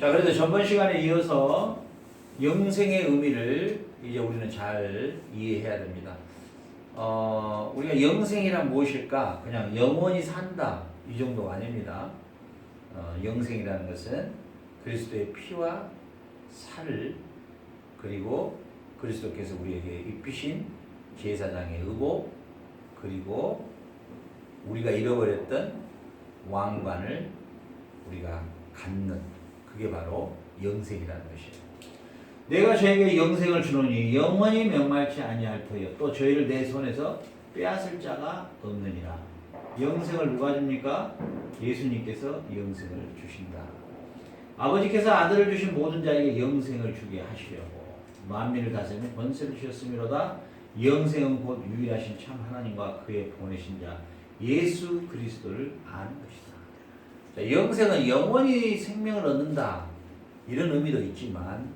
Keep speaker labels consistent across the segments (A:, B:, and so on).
A: 자, 그래서 전번 시간에 이어서 영생의 의미를 이제 우리는 잘 이해해야 됩니다. 우리가 영생이란 무엇일까? 그냥 영원히 산다 이 정도가 아닙니다. 영생이라는 것은 그리스도의 피와 살 그리고 그리스도께서 우리에게 입히신 제사장의 의복 그리고 우리가 잃어버렸던 왕관을 우리가 갖는 그게 바로 영생이라는 것이에요. 내가 저에게 영생을 주노니 영원히 멸망치 아니할 터이요 또 저희를 내 손에서 빼앗을 자가 없느니라. 영생을 누가 줍니까? 예수님께서 영생을 주신다. 아버지께서 아들을 주신 모든 자에게 영생을 주게 하시려고 만민을 다스리는 권세를 주셨으므로다. 영생은 곧 유일하신 참 하나님과 그의 보내신 자 예수 그리스도를 아는 것이다. 자, 영생은 영원히 생명을 얻는다 이런 의미도 있지만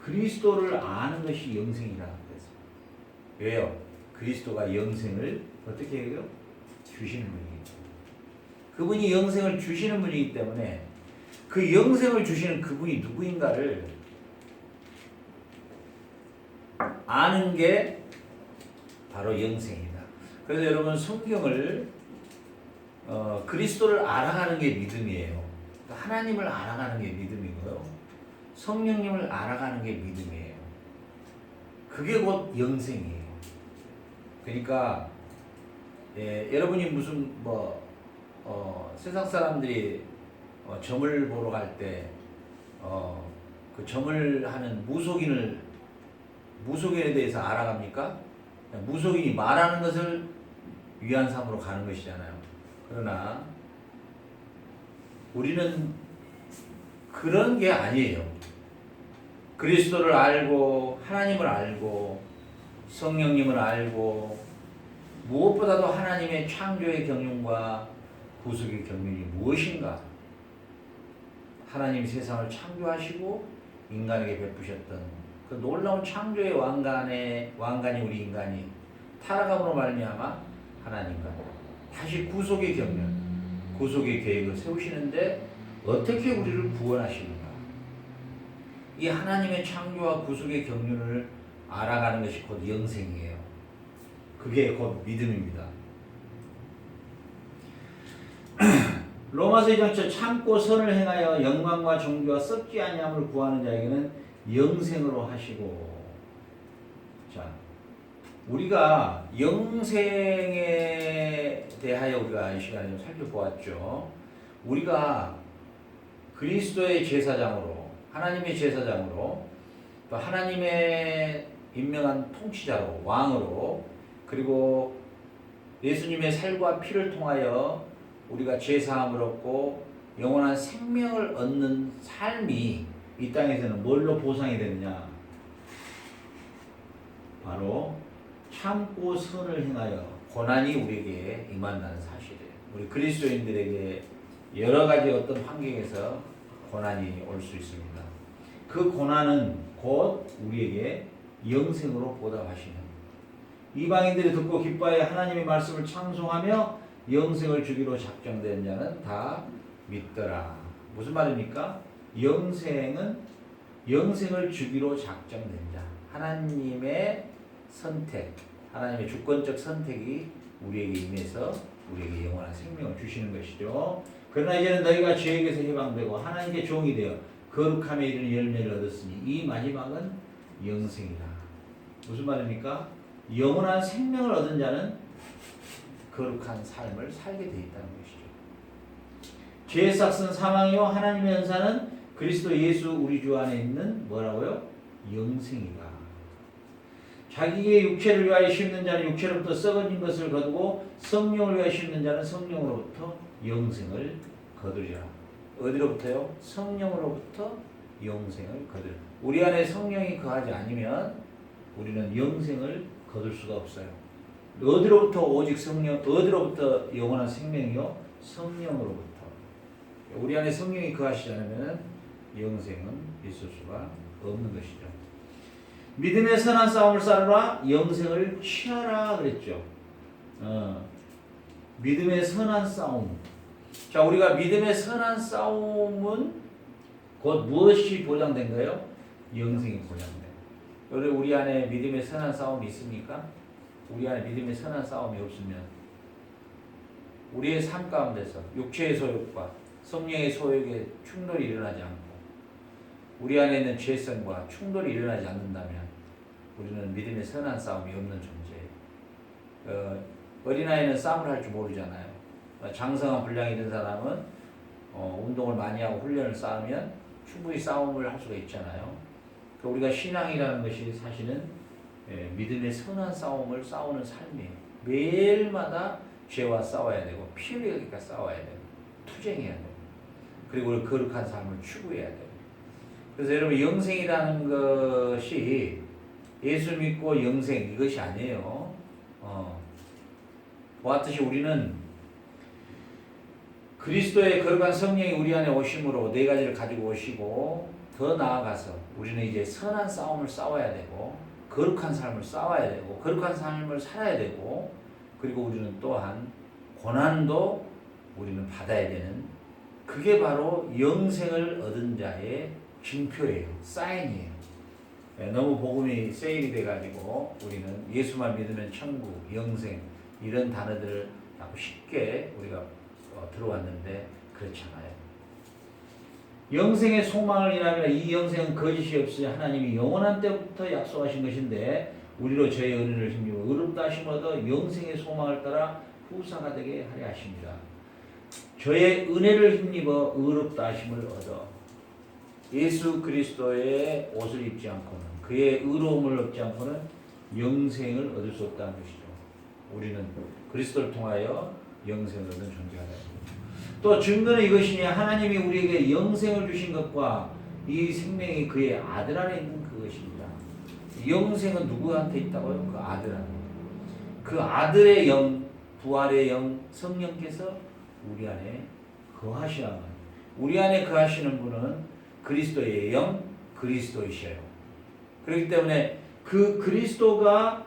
A: 그리스도를 아는 것이 영생이라 그랬어요. 왜요? 그리스도가 영생을 어떻게 해요? 주시는 분이기 때문에. 그분이 영생을 주시는 분이기 때문에 그 영생을 주시는 그분이 누구인가를 아는 게 바로 영생이다. 그래서 여러분 성경을 그리스도를 알아가는 게 믿음이에요. 하나님을 알아가는 게 믿음이고요. 성령님을 알아가는 게 믿음이에요. 그게 곧 영생이에요. 그러니까 여러분이 무슨 세상 사람들이 점을 보러 갈 때 그 점을 하는 무속인에 대해서 알아갑니까? 무속인이 말하는 것을 위안 삼으러 가는 것이잖아요. 그러나 우리는 그런 게 아니에요. 그리스도를 알고 하나님을 알고 성령님을 알고 무엇보다도 하나님의 창조의 경륜과 구속의 경륜이 무엇인가? 하나님이 세상을 창조하시고 인간에게 베푸셨던 그 놀라운 창조의 왕관이 우리 인간이 타락함으로 말미암아 하나님과 다시 구속의 경륜, 구속의 계획을 세우시는데 어떻게 우리를 구원하시는가? 이 하나님의 창조와 구속의 경륜을 알아가는 것이 곧 영생이에요. 그게 곧 믿음입니다. 로마서 2장 참고 선을 행하여 영광과 존귀와 썩지 아니함을 구하는 자에게는 영생으로 하시고. 자, 우리가 영생에 대하여 우리가 이 시간에 좀 살펴보았죠. 우리가 그리스도의 제사장으로, 하나님의 제사장으로, 또 하나님의 임명한 통치자로, 왕으로, 그리고 예수님의 살과 피를 통하여 우리가 죄사함을 얻고 영원한 생명을 얻는 삶이 이 땅에서는 뭘로 보상이 되느냐? 바로 참고 선을 행하여 고난이 우리에게 임한다는 사실이에요. 우리 그리스도인들에게 여러 가지 어떤 환경에서 고난이 올 수 있습니다. 그 고난은 곧 우리에게 영생으로 보답하시는, 이방인들이 듣고 기뻐하여 하나님의 말씀을 창송하며 영생을 주기로 작정된 자는 다 믿더라. 무슨 말입니까? 영생을 주기로 작정된 자, 하나님의 선택, 하나님의 주권적 선택이 우리에게 임해서 우리에게 영원한 생명을 주시는 것이죠. 그러나 이제는 너희가 죄에게서 해방되고 하나님께 종이 되어 거룩함에 이르는 열매를 얻었으니 이 마지막은 영생이라. 무슨 말입니까? 영원한 생명을 얻은 자는 거룩한 삶을 살게 되어 있다는 것이죠. 죄의 삭은 사망이요 하나님의 은사는 그리스도 예수 우리 주 안에 있는 뭐라고요? 영생이라. 자기의 육체를 위하여 심는 자는 육체로부터 썩어진 것을 거두고 성령을 위하여 심는 자는 성령으로부터 영생을 거두리라. 어디로부터요? 성령으로부터 영생을 거두리라. 우리 안에 성령이 거하지 않으면 우리는 영생을 거둘 수가 없어요. 어디로부터 오직 성령, 어디로부터 영원한 생명이요? 성령으로부터. 우리 안에 성령이 거하시지 않으면 영생은 있을 수가 없는 것이죠. 믿음의 선한 싸움을 싸우라 영생을 취하라 그랬죠. 믿음의 선한 싸움. 자, 우리가 믿음의 선한 싸움은 곧 무엇이 보장된 거예요? 영생이 보장돼요. 우리 안에 믿음의 선한 싸움이 있습니까? 우리 안에 믿음의 선한 싸움이 없으면 우리의 삶 가운데서 육체의 소욕과 성령의 소욕에 충돌이 일어나지 않고 우리 안에 있는 죄성과 충돌이 일어나지 않는다면 우리는 믿음의 선한 싸움이 없는 존재예요. 어린아이는 싸움을 할 줄 모르잖아요. 장성한 분량이 있는 사람은 운동을 많이 하고 훈련을 쌓으면 충분히 싸움을 할 수가 있잖아요. 우리가 신앙이라는 것이 사실은 믿음의 선한 싸움을 싸우는 삶이에요. 매일마다 죄와 싸워야 되고 피 흘리기까지 싸워야 되고 투쟁해야 되고 그리고 거룩한 삶을 추구해야 되고 그래서 여러분 영생이라는 것이 예수 믿고 영생 이것이 아니에요. 보았듯이 우리는 그리스도의 거룩한 성령이 우리 안에 오심으로 네 가지를 가지고 오시고 더 나아가서 우리는 이제 선한 싸움을 싸워야 되고 거룩한 삶을 싸워야 되고 거룩한 삶을 살아야 되고 그리고 우리는 또한 고난도 우리는 받아야 되는 그게 바로 영생을 얻은 자의 징표예요. 사인이에요. 너무 복음이 세일이 돼가지고 우리는 예수만 믿으면 천국, 영생 이런 단어들을 자꾸 쉽게 우리가 들어왔는데 그렇지 않아요. 영생의 소망을 인하여 이 영생은 거짓이 없이 하나님이 영원한 때부터 약속하신 것인데 우리로 저의 은혜를 힘입어 의롭다 하심을 얻어 영생의 소망을 따라 후사가 되게 하려 하십니다. 저의 은혜를 힘입어 의롭다 하심을 얻어 예수 그리스도의 옷을 입지 않고는 그의 의로움을 얻지 않고는 영생을 얻을 수 없다는 것이죠. 우리는 그리스도를 통하여 영생을 얻는 존재가 됩니다. 또 증거는 이것이니 하나님이 우리에게 영생을 주신 것과 이 생명이 그의 아들 안에 있는 그것입니다. 영생은 누구한테 있다고요? 그 아들 안에. 그 아들의 영, 부활의 영, 성령께서 우리 안에 거하시야만. 우리 안에 거하시는 분은 그리스도의 영, 그리스도이셔요. 그렇기 때문에 그 그리스도가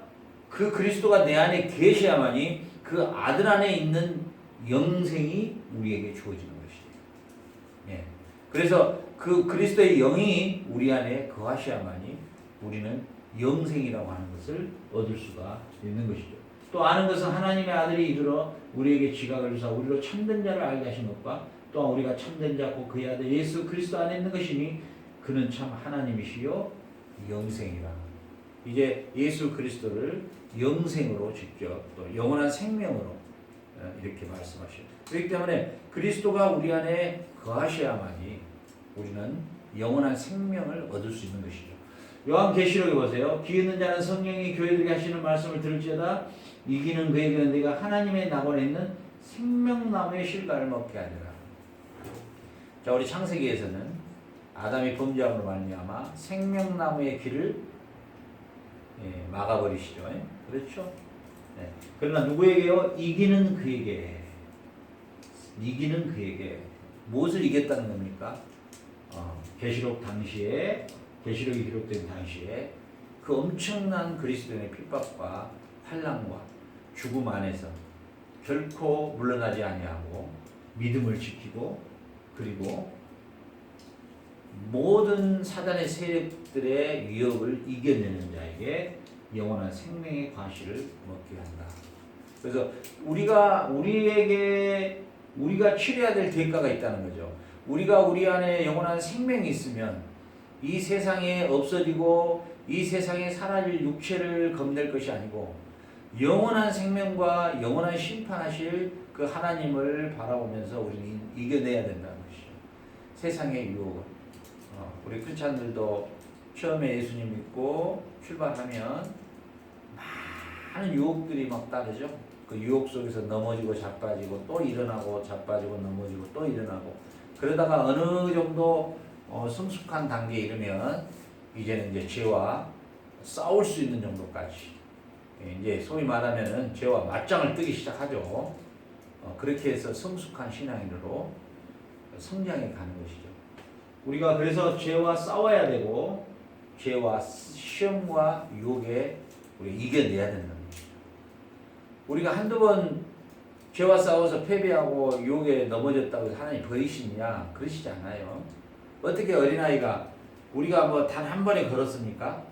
A: 내 안에 계셔야만이 그 아들 안에 있는 영생이 우리에게 주어지는 것이에요. 예. 그래서 그 그리스도의 영이 우리 안에 거하셔야만이 우리는 영생이라고 하는 것을 얻을 수가 있는 것이죠. 또 아는 것은 하나님의 아들이 이르러 우리에게 지각을 주사 우리로 참된 자를 알게 하신 것과 또한 우리가 참된 자 곧 그의 아들 예수 그리스도 안에 있는 것이니 그는 참 하나님이시요 영생이라. 이제 예수 그리스도를 영생으로 직접 또 영원한 생명으로 이렇게 말씀하셔요. 그렇기 때문에 그리스도가 우리 안에 거하셔야만이 우리는 영원한 생명을 얻을 수 있는 것이죠. 요한계시록에 보세요. 귀 있는 자는 성령이 교회들에게 하시는 말씀을 들을지어다 이기는 그에게는 네가 하나님의 낙원에 있는 생명나무의 실과를 먹게 하리라. 자, 우리 창세기에서는 아담이 범죄함으로 말미암아 생명나무의 길을 막아버리시죠. 그렇죠? 네. 그러나 누구에게요? 이기는 그에게. 이기는 그에게. 무엇을 이겼다는 겁니까? 계시록 당시에 계시록이 기록된 당시에 그 엄청난 그리스도인의 핍박과 환난과 죽음 안에서 결코 물러나지 아니하고 믿음을 지키고 그리고 모든 사단의 세력들의 위협을 이겨내는 자에게 영원한 생명의 과실을 먹게 한다. 그래서 우리가 치러야 될 대가가 있다는 거죠. 우리가 우리 안에 영원한 생명이 있으면 이 세상에 없어지고 이 세상에 사라질 육체를 겁낼 것이 아니고 영원한 생명과 영원한 심판하실 그 하나님을 바라보면서 우리는 이겨내야 된다는 것이죠. 세상의 유혹을. 우리 크리스찬들도 처음에 예수님 믿고 출발하면 많은 유혹들이 막 따르죠. 그 유혹 속에서 넘어지고 자빠지고 또 일어나고 자빠지고 넘어지고 또 일어나고 그러다가 어느 정도 성숙한 단계에 이르면 이제는 이제 죄와 싸울 수 있는 정도까지 이제 소위 말하면은 죄와 맞짱을 뜨기 시작하죠. 그렇게 해서 성숙한 신앙인으로 성장해 가는 것이죠. 우리가 그래서 죄와 싸워야 되고 죄와 시험과 유혹에 우리 이겨내야 된다는 것이죠. 우리가 한두 번 죄와 싸워서 패배하고 유혹에 넘어졌다고 해서 하나님 버리시느냐? 그러시지 않아요. 어떻게 어린아이가 우리가 뭐 단 한 번에 걸었습니까?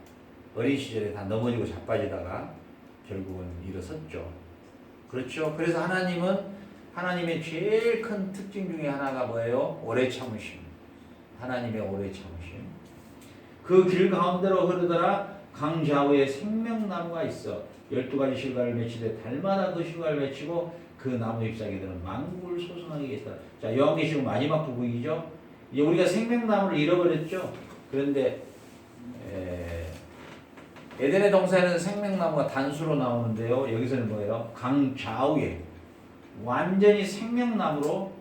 A: 어린 시절에 다 넘어지고 자빠지다가 결국은 일어섰죠. 그렇죠. 그래서 하나님의 제일 큰 특징 중에 하나가 뭐예요? 오래 참으심. 하나님의 오래 참으심. 그 길 가운데로 흐르더라 강 좌우에 생명나무가 있어 12가지 실과를 맺히되 달마다 그 실과를 맺히고 그 나무 잎사귀들은 만국을 소성하게 했다. 자, 요한계시록 마지막 부분이죠. 이제 우리가 생명나무를 잃어버렸죠. 그런데 에덴의 동산에는 생명나무가 단수로 나오는데요. 여기서는 뭐예요? 강 좌우에 완전히 생명나무로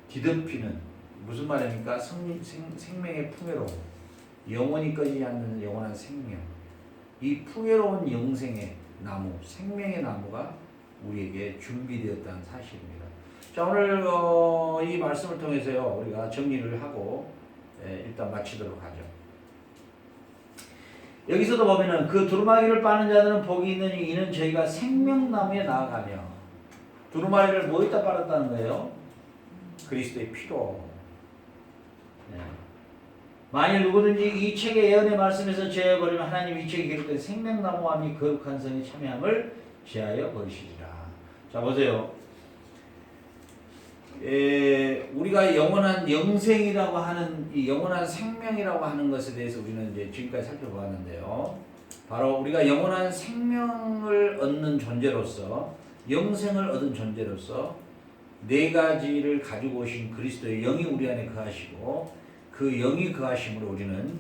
A: 뒤덮이는 무슨 말입니까? 생명의 풍요로움, 영원히 꺼지지 않는 영원한 생명. 이 풍요로운 영생의 나무, 생명의 나무가 우리에게 준비되었다는 사실입니다. 자, 오늘 이 말씀을 통해서요 우리가 정리를 하고 일단 마치도록 하죠. 여기서도 보면은 그 두루마기를 빠는 자들은 복이 있느니 이는 저희가 생명나무에 나아가며 두루마리를 뭐에다 빨았다는 거예요? 그리스도의 피로. 네. 만일 누구든지 이 책의 예언의 말씀에서 제하여버리면 하나님 이 책에 기록된 생명나무와 및 거룩한 성에 참여함을 제하여 버리시리라. 자, 보세요. 우리가 영원한 영생이라고 하는 이 영원한 생명이라고 하는 것에 대해서 우리는 이제 지금까지 살펴보았는데요. 바로 우리가 영원한 생명을 얻는 존재로서 영생을 얻은 존재로서 네 가지를 가지고 오신 그리스도의 영이 우리 안에 거하시고 그 영이 거하심으로 우리는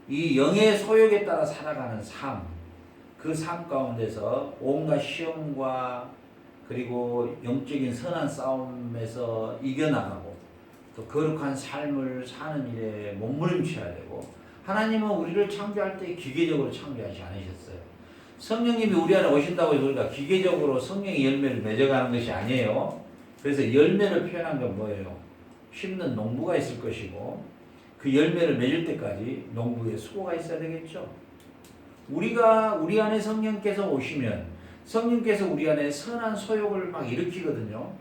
A: 이 영의 소욕에 따라 살아가는 삶, 그 삶 가운데서 온갖 시험과 그리고 영적인 선한 싸움에서 이겨나가고 또 거룩한 삶을 사는 일에 몸부림쳐야 되고 하나님은 우리를 창조할 때 기계적으로 창조하지 않으셨어요. 성령님이 우리 안에 오신다고 해서 우리가 기계적으로 성령의 열매를 맺어가는 것이 아니에요. 그래서 열매를 표현한 건 뭐예요? 심는 농부가 있을 것이고 그 열매를 맺을 때까지 농부의 수고가 있어야 되겠죠. 우리가 우리 안에 성령께서 오시면 성령께서 우리 안에 선한 소욕을 막 일으키거든요.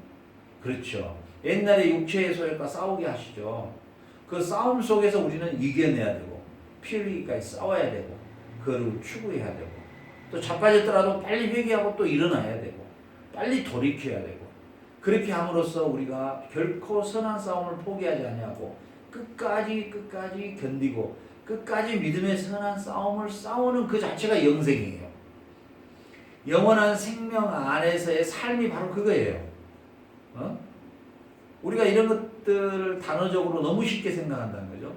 A: 그렇죠. 옛날에 육체의 소욕과 싸우게 하시죠. 그 싸움 속에서 우리는 이겨내야 되고 피 흘리기까지 싸워야 되고 그를 추구해야 되고 또 자빠졌더라도 빨리 회개하고 또 일어나야 되고 빨리 돌이켜야 되고 그렇게 함으로써 우리가 결코 선한 싸움을 포기하지 아니하고 끝까지 견디고 끝까지 믿음의 선한 싸움을 싸우는 그 자체가 영생이에요. 영원한 생명 안에서의 삶이 바로 그거예요. 우리가 이런 것들을 단어적으로 너무 쉽게 생각한다는 거죠.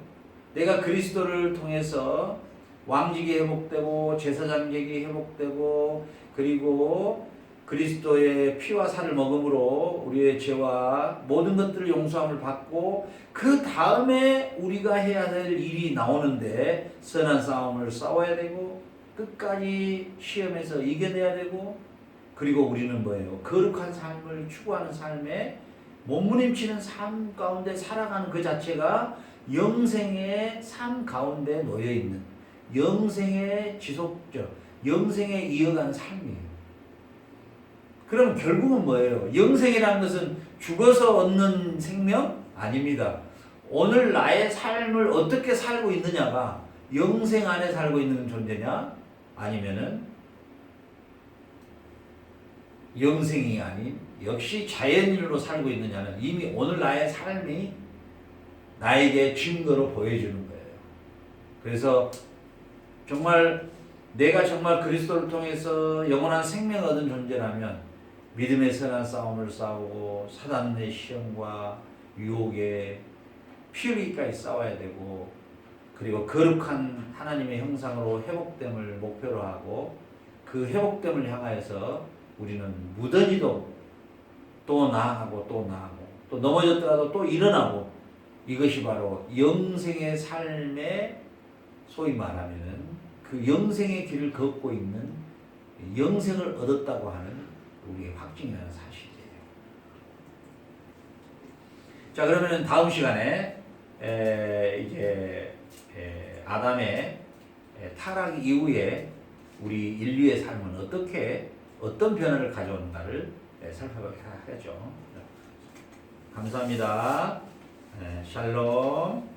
A: 내가 그리스도를 통해서 왕직이 회복되고 제사장직이 회복되고 그리고 그리스도의 피와 살을 먹음으로 우리의 죄와 모든 것들을 용서함을 받고 그 다음에 우리가 해야 될 일이 나오는데 선한 싸움을 싸워야 되고 끝까지 시험에서 이겨내야 되고 그리고 우리는 뭐예요? 거룩한 삶을 추구하는 삶에 몸부림치는 삶 가운데 살아가는 그 자체가 영생의 삶 가운데 놓여있는 영생의 지속적, 영생에 이어가는 삶이에요. 그럼 결국은 뭐예요? 영생이라는 것은 죽어서 얻는 생명? 아닙니다. 오늘 나의 삶을 어떻게 살고 있느냐가 영생 안에 살고 있는 존재냐? 아니면은 영생이 아닌 역시 자연인으로 살고 있느냐는 이미 오늘 나의 삶이 나에게 증거로 보여주는 거예요. 그래서 정말 내가 정말 그리스도를 통해서 영원한 생명을 얻은 존재라면 믿음의 선한 싸움을 싸우고 사단의 시험과 유혹에 피 흘리기까지 싸워야 되고 그리고 거룩한 하나님의 형상으로 회복됨을 목표로 하고 그 회복됨을 향하여서 우리는 무던히도 또 나아가고 또 넘어졌더라도 또 일어나고 이것이 바로 영생의 삶의 소위 말하면은 그 영생의 길을 걷고 있는 영생을 얻었다고 하는 우리의 확증이라는 사실이에요. 자, 그러면 다음 시간에 이제 아담의 타락 이후에 우리 인류의 삶은 어떤 변화를 가져오는가를 살펴보게 하죠. 감사합니다. 샬롬.